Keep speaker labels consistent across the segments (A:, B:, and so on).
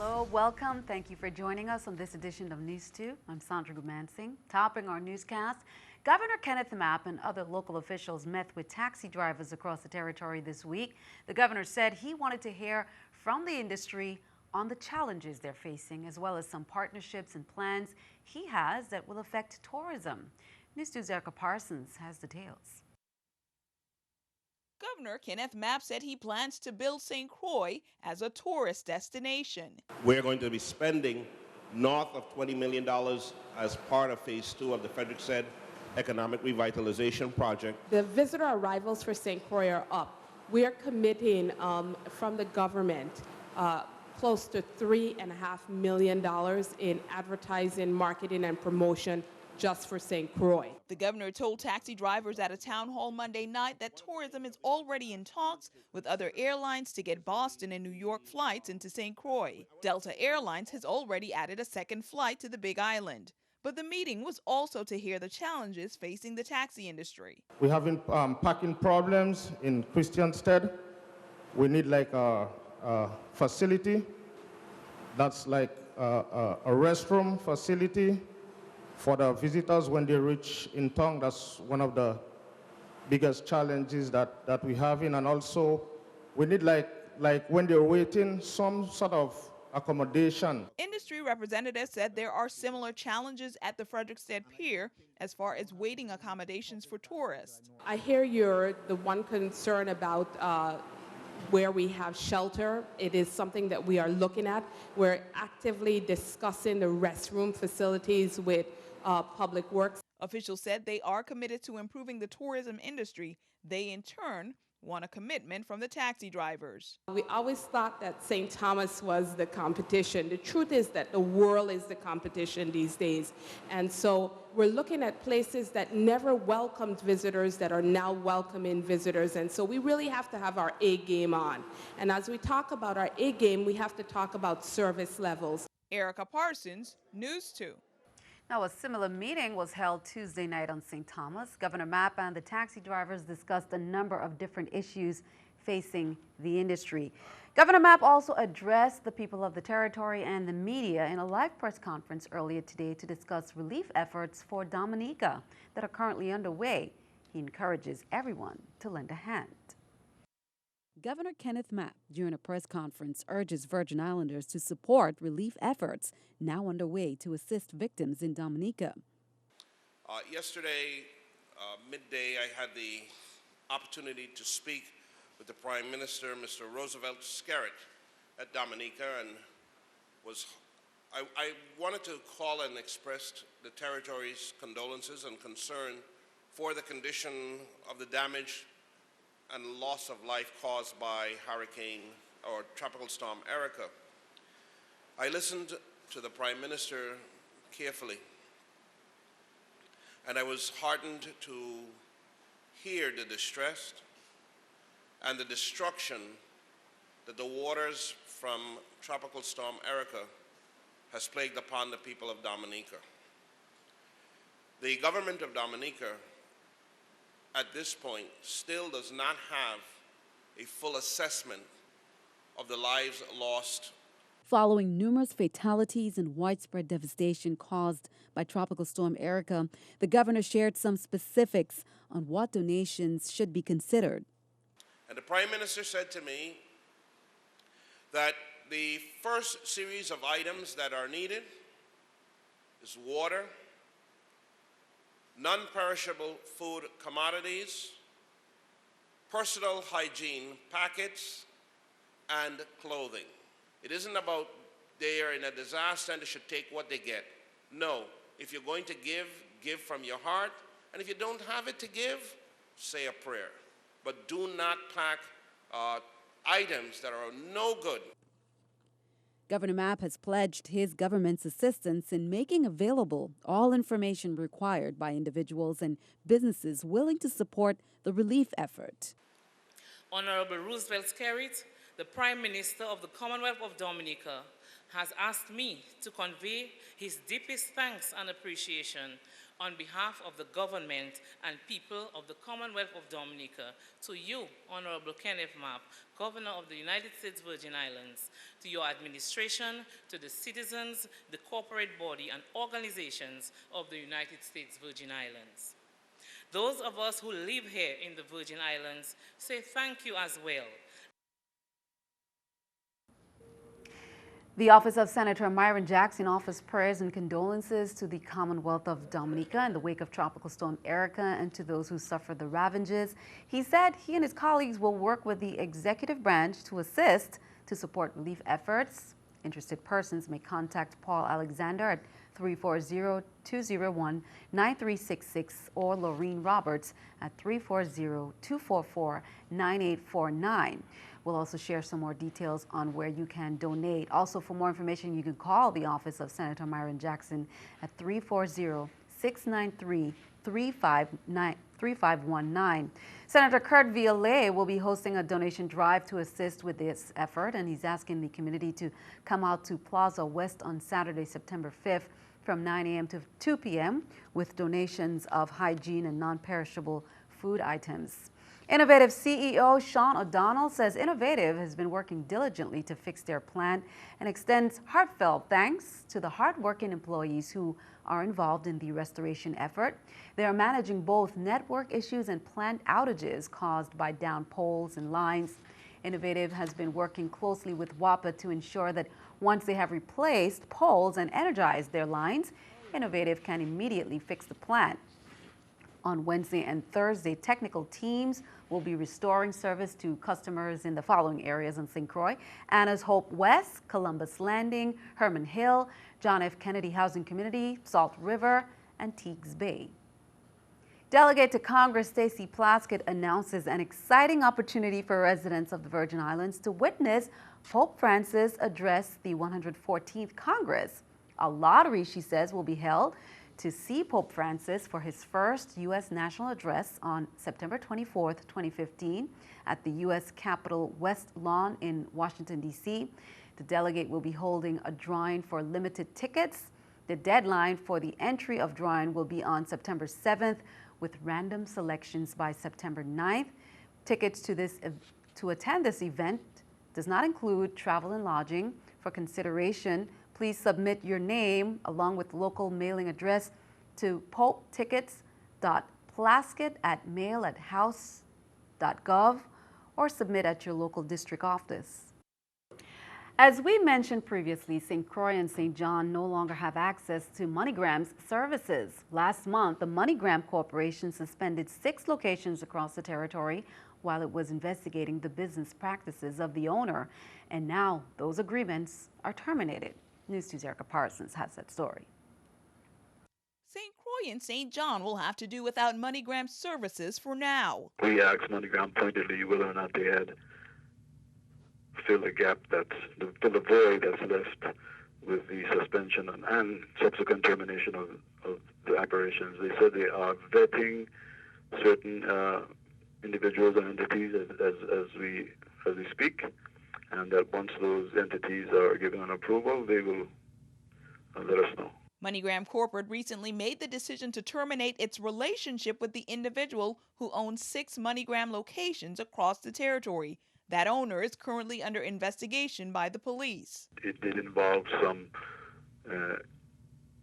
A: Hello, welcome. Thank you for joining us on this edition of NEWS2. I'm Sandra Gumansing. Topping our newscast, Governor Kenneth Mapp and other local officials met with taxi drivers across the territory this week. The governor said he wanted to hear from the industry on the challenges they're facing, as well as some partnerships and plans he has that will affect tourism. NEWS2's Rychel Parsons has details.
B: Governor Kenneth Mapp said he plans to build St. Croix as a tourist destination.
C: We're going to be spending north of $20 million as part of phase 2 of the Frederick said economic revitalization project.
D: The visitor arrivals for St. Croix are up. We are committing from the government close to $3.5 million in advertising, marketing, and promotion just for St. Croix.
B: The governor told taxi drivers at a town hall Monday night that tourism is already in talks with other airlines to get Boston and New York flights into St. Croix. Delta Airlines has already added a second flight to the Big Island. But the meeting was also to hear the challenges facing the taxi industry.
E: We're having parking problems in Christiansted. We need like a facility that's like a restroom facility for the visitors when they reach in town. That's one of the biggest challenges that we're having. And also, we need like when they're waiting, some sort of accommodation.
B: Industry representatives said there are similar challenges at the Frederickstead Pier as far as waiting accommodations for tourists.
D: I hear the one concern about where we have shelter. It is something that we are looking at. We're actively discussing the restroom facilities with Public Works.
B: Officials said they are committed to improving the tourism industry. They, in turn, want a commitment from the taxi drivers.
D: We always thought that St. Thomas was the competition. The truth is that the world is the competition these days. And so we're looking at places that never welcomed visitors that are now welcoming visitors. And so we really have to have our A game on. And as we talk about our A game, we have to talk about service levels.
B: Rychel Parsons, NEWS2.
A: Now, a similar meeting was held Tuesday night on St. Thomas. Governor Mapp and the taxi drivers discussed a number of different issues facing the industry. Governor Mapp also addressed the people of the territory and the media in a live press conference earlier today to discuss relief efforts for Dominica that are currently underway. He encourages everyone to lend a hand. Governor Kenneth Mapp, during a press conference, urges Virgin Islanders to support relief efforts now underway to assist victims in Dominica.
C: Yesterday, midday, I had the opportunity to speak with the Prime Minister, Mr. Roosevelt Skerritt, at Dominica, and I wanted to call and express the territory's condolences and concern for the condition of the damage and loss of life caused by Hurricane or Tropical Storm Erica. I listened to the Prime Minister carefully, and I was heartened to hear the distress and the destruction that the waters from Tropical Storm Erica has plagued upon the people of Dominica. The government of Dominica at this point still does not have a full assessment of the lives lost.
A: Following numerous fatalities and widespread devastation caused by Tropical Storm Erica, the governor shared some specifics on what donations should be considered.
C: And the Prime Minister said to me that the first series of items that are needed is water, non-perishable food commodities, personal hygiene packets, and clothing. It isn't about they are in a disaster and they should take what they get. No, if you're going to give, give from your heart. And if you don't have it to give, say a prayer. But do not pack items that are no good.
A: Governor Mapp has pledged his government's assistance in making available all information required by individuals and businesses willing to support the relief effort.
F: Honorable Roosevelt Skerritt, the Prime Minister of the Commonwealth of Dominica, has asked me to convey his deepest thanks and appreciation on behalf of the government and people of the Commonwealth of Dominica, to you, Honorable Kenneth Mapp, Governor of the United States Virgin Islands, to your administration, to the citizens, the corporate body, and organizations of the United States Virgin Islands. Those of us who live here in the Virgin Islands say thank you as well.
A: The office of Senator Myron Jackson offers prayers and condolences to the Commonwealth of Dominica in the wake of Tropical Storm Erica and to those who suffered the ravages. He said he and his colleagues will work with the executive branch to assist to support relief efforts. Interested persons may contact Paul Alexander at 340-201-9366 or Laureen Roberts at 340-244-9849. We'll also share some more details on where you can donate. Also, for more information, you can call the office of Senator Myron Jackson at 340-693-3519. Senator Kurt Viollet will be hosting a donation drive to assist with this effort, and he's asking the community to come out to Plaza West on Saturday, September 5th from 9 a.m. to 2 p.m. with donations of hygiene and non-perishable food items. Innovative CEO Sean O'Donnell says Innovative has been working diligently to fix their plant and extends heartfelt thanks to the hardworking employees who are involved in the restoration effort. They are managing both network issues and plant outages caused by down poles and lines. Innovative has been working closely with WAPA to ensure that once they have replaced poles and energized their lines, Innovative can immediately fix the plant. On Wednesday and Thursday, technical teams will be restoring service to customers in the following areas in St. Croix: Anna's Hope West, Columbus Landing, Herman Hill, John F. Kennedy Housing Community, Salt River, and Teagues Bay. Delegate to Congress Stacey Plaskett announces an exciting opportunity for residents of the Virgin Islands to witness Pope Francis address the 114th Congress. A lottery, she says, will be held to see Pope Francis for his first U.S. national address on September 24th, 2015 at the U.S. Capitol West Lawn in Washington, D.C. The delegate will be holding a drawing for limited tickets. The deadline for the entry of drawing will be on September 7th with random selections by September 9th. Tickets to attend this event does not include travel and lodging. For consideration, please submit your name along with local mailing address to popetickets.plaskett@mail@house.gov or submit at your local district office. As we mentioned previously, St. Croix and St. John no longer have access to MoneyGram's services. Last month, the MoneyGram Corporation suspended 6 locations across the territory while it was investigating the business practices of the owner. And now those agreements are terminated. News2's Erica Parsons has that story.
B: St. Croix and St. John will have to do without MoneyGram services for now.
G: We asked MoneyGram pointedly whether or not they had filled the gap fill the void that's left with the suspension and subsequent termination of the operations. They said they are vetting certain individuals and entities as we speak, and that once those entities are given an approval, they will let us know.
B: MoneyGram Corporate recently made the decision to terminate its relationship with the individual who owns 6 MoneyGram locations across the territory. That owner is currently under investigation by the police.
G: It did involve some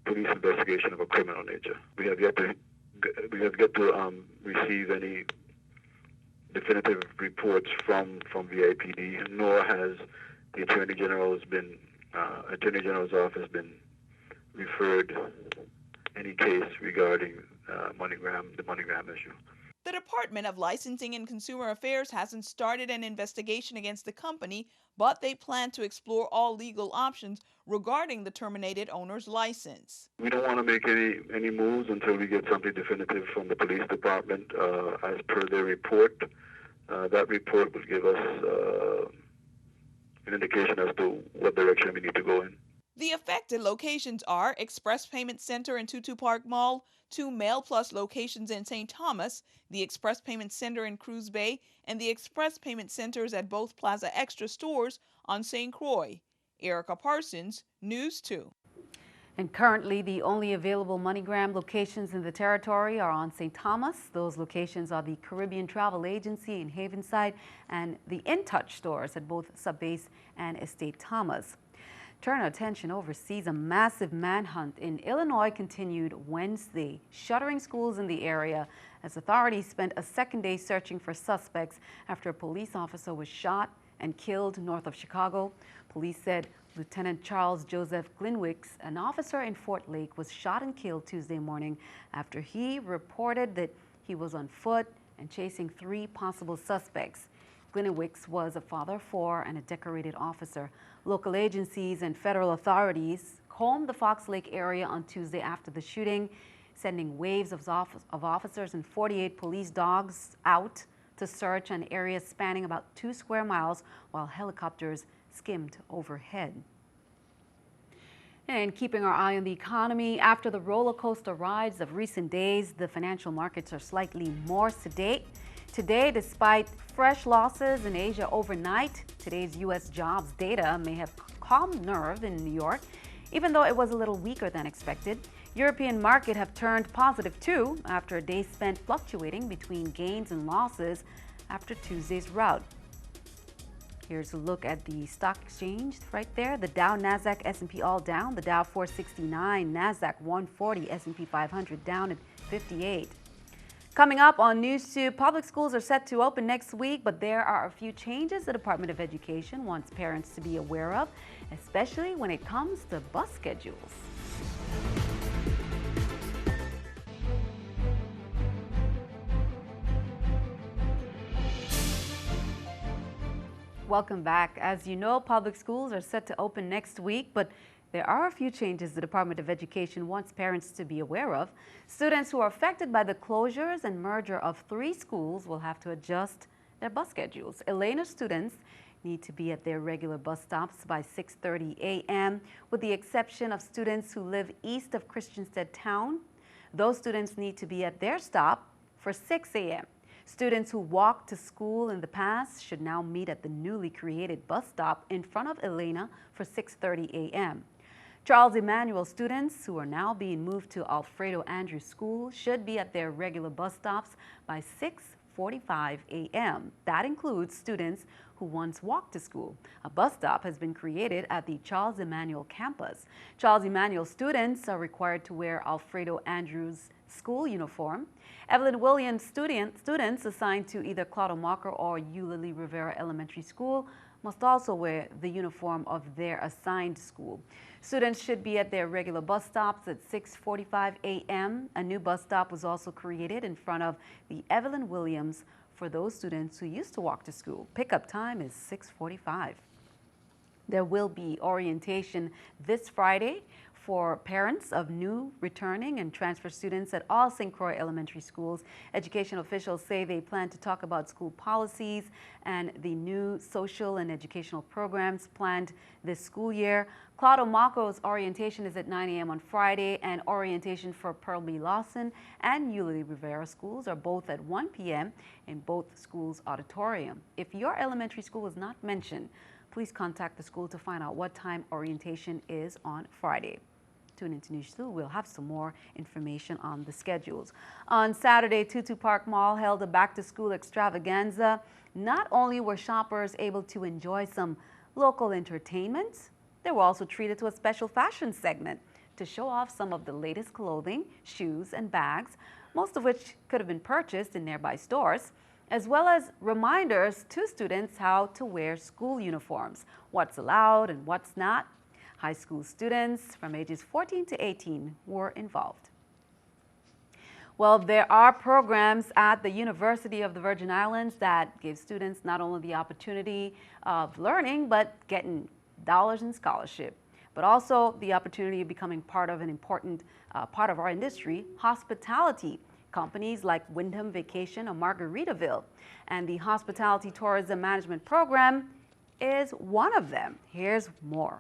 G: police investigation of a criminal nature. We have yet to receive any definitive reports from VIPD, nor has the Attorney General's office been referred any case regarding the MoneyGram issue.
B: The Department of Licensing and Consumer Affairs hasn't started an investigation against the company, but they plan to explore all legal options regarding the terminated owner's license.
G: We don't want to make any moves until we get something definitive from the police department. As per their report, that report will give us an indication as to what direction we need to go in.
B: The affected locations are Express Payment Center in Tutu Park Mall, 2 Mail Plus locations in St. Thomas, the Express Payment Center in Cruz Bay, and the Express Payment Centers at both Plaza Extra stores on St. Croix. Erica Parsons, News 2.
A: And currently, the only available MoneyGram locations in the territory are on St. Thomas. Those locations are the Caribbean Travel Agency in Havenside and the In Touch stores at both Subbase and Estate Thomas. Turn our attention overseas. A massive manhunt in Illinois continued Wednesday, shuttering schools in the area as authorities spent a second day searching for suspects after a police officer was shot and killed north of Chicago. Police said Lieutenant Charles Joseph Glinwicks, an officer in Fort Lake, was shot and killed Tuesday morning after he reported that he was on foot and chasing 3 possible suspects. Glinwicks was a father of 4 and a decorated officer. Local agencies and federal authorities combed the Fox Lake area on Tuesday after the shooting, sending waves of officers and 48 police dogs out to search an area spanning about 2 square miles while helicopters skimmed overhead. And keeping our eye on the economy, after the roller coaster rides of recent days, the financial markets are slightly more sedate. Today, despite fresh losses in Asia overnight, today's U.S. jobs data may have calmed nerve in New York, even though it was a little weaker than expected. European market have turned positive too after a day spent fluctuating between gains and losses after Tuesday's rout. Here's a look at the stock exchange right there. The Dow, Nasdaq, S&P all down. The Dow 469, Nasdaq 140, S&P 500 down at 58. Coming up on News 2, public schools are set to open next week, but there are a few changes the Department of Education wants parents to be aware of, especially when it comes to bus schedules. Welcome back. As you know, public schools are set to open next week, but there are a few changes the Department of Education wants parents to be aware of. Students who are affected by the closures and merger of 3 schools will have to adjust their bus schedules. Elena students need to be at their regular bus stops by 6:30 a.m., with the exception of students who live east of Christiansted Town. Those students need to be at their stop for 6 a.m. Students who walked to school in the past should now meet at the newly created bus stop in front of Elena for 6:30 a.m. Charles Emmanuel students who are now being moved to Alfredo Andrews School should be at their regular bus stops by 6:45 a.m. That includes students who once walked to school. A bus stop has been created at the Charles Emmanuel campus. Charles Emmanuel students are required to wear Alfredo Andrews School uniform. Evelyn Williams students assigned to either Claudio Marker or Eulalie Rivera Elementary School must also wear the uniform of their assigned school. Students should be at their regular bus stops at 6:45 a.m. A new bus stop was also created in front of the Evelyn Williams for those students who used to walk to school. Pickup time is 6:45. There will be orientation this Friday for parents of new, returning, and transfer students at all St. Croix elementary schools. Education officials say they plan to talk about school policies and the new social and educational programs planned this school year. Claudio Marco's orientation is at 9 a.m. on Friday, and orientation for Pearl B. Lawson and Eulalie Rivera schools are both at 1 p.m. in both schools' auditorium. If your elementary school is not mentioned, please contact the school to find out what time orientation is on Friday. Tune into News 2. We'll have some more information on the schedules. On Saturday, Tutu Park Mall held a back-to-school extravaganza. Not only were shoppers able to enjoy some local entertainment, they were also treated to a special fashion segment to show off some of the latest clothing, shoes, and bags, most of which could have been purchased in nearby stores, as well as reminders to students how to wear school uniforms, what's allowed and what's not. High school students from ages 14 to 18 were involved. Well, there are programs at the University of the Virgin Islands that give students not only the opportunity of learning, but getting dollars in scholarship, but also the opportunity of becoming part of an important part of our industry, hospitality. Companies like Wyndham Vacation or Margaritaville, and the Hospitality Tourism Management Program is one of them. Here's more.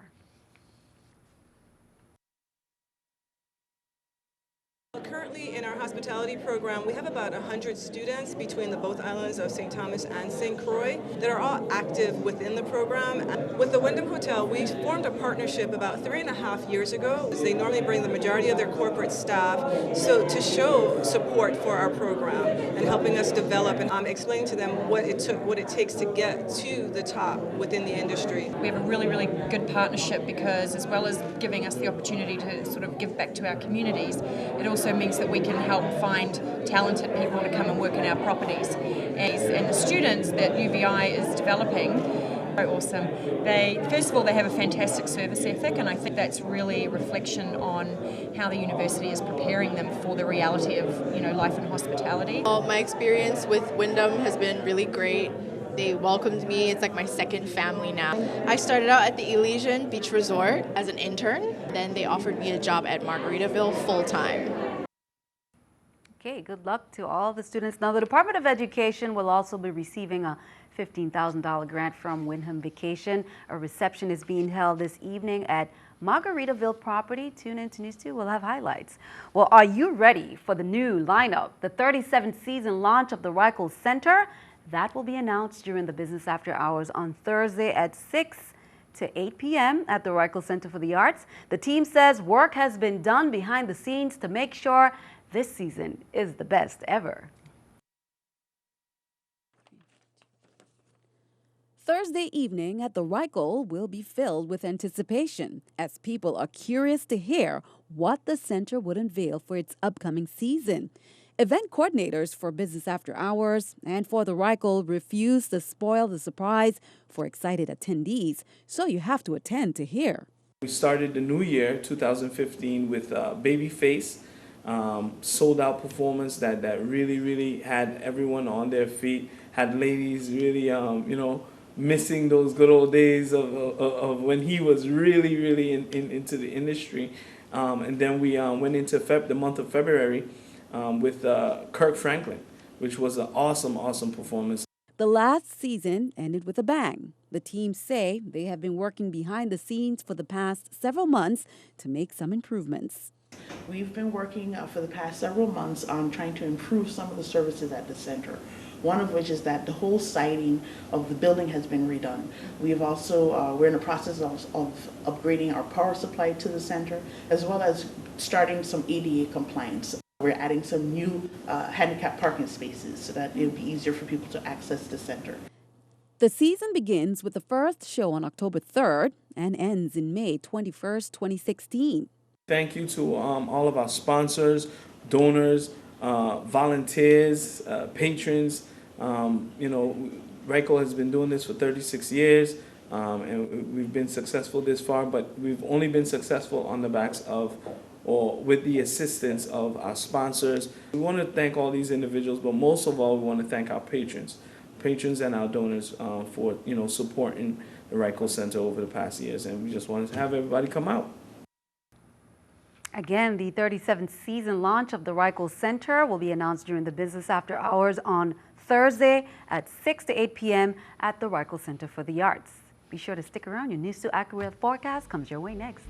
H: Currently in our hospitality program, we have about 100 students between the both islands of St. Thomas and St. Croix that are all active within the program. With the Wyndham Hotel, we formed a partnership about 3.5 years ago. They normally bring the majority of their corporate staff to show support for our program and helping us develop and explain to them what it takes to get to the top within the industry.
I: We have a really, really good partnership because as well as giving us the opportunity to sort of give back to our communities, it also means that we can help find talented people to come and work in our properties. And the students that UVI is developing are awesome. First of all, they have a fantastic service ethic, and I think that's really a reflection on how the university is preparing them for the reality of, life in hospitality.
J: My experience with Wyndham has been really great. They welcomed me. It's like my second family now. I started out at the Elysian Beach Resort as an intern. Then they offered me a job at Margaritaville full-time.
A: Okay, good luck to all the students. Now, the Department of Education will also be receiving a $15,000 grant from Wyndham Vacation. A reception is being held this evening at Margaritaville property. Tune in to News 2. We'll have highlights. Well, are you ready for the new lineup? The 37th season launch of the Rychel Center? That will be announced during the Business After Hours on Thursday at 6 to 8 p.m. at the Rychel Center for the Arts. The team says work has been done behind the scenes to make sure this season is the best ever. Thursday evening at the Rychel will be filled with anticipation as people are curious to hear what the center would unveil for its upcoming season. Event coordinators for Business After Hours and for the Rychel refuse to spoil the surprise for excited attendees, so you have to attend to hear.
K: We started the new year, 2015, with Babyface, sold-out performance that really had everyone on their feet, had ladies really, missing those good old days of when he was really into the industry. And then we went into the month of February with Kirk Franklin, which was an awesome performance.
A: The last season ended with a bang. The team say they have been working behind the scenes for the past several months to make some improvements.
L: We've been working for the past several months on trying to improve some of the services at the center. One of which is that the whole siding of the building has been redone. We've also, we're in the process of upgrading our power supply to the center, as well as starting some ADA compliance. We're adding some new handicap parking spaces so that it'll be easier for people to access the center.
A: The season begins with the first show on October 3rd and ends in May 21st, 2016.
K: Thank you to all of our sponsors, donors, volunteers, patrons. Rychel has been doing this for 36 years, and we've been successful this far, but we've only been successful on the backs of or with the assistance of our sponsors. We want to thank all these individuals, but most of all, we want to thank our patrons and our donors for supporting the Rychel Center over the past years, and we just wanted to have everybody come out.
A: Again, the 37th season launch of the Rychel Center will be announced during the Business After Hours on Thursday at 6 to 8 p.m. at the Rychel Center for the Arts. Be sure to stick around. Your News 2 accurate forecast comes your way next.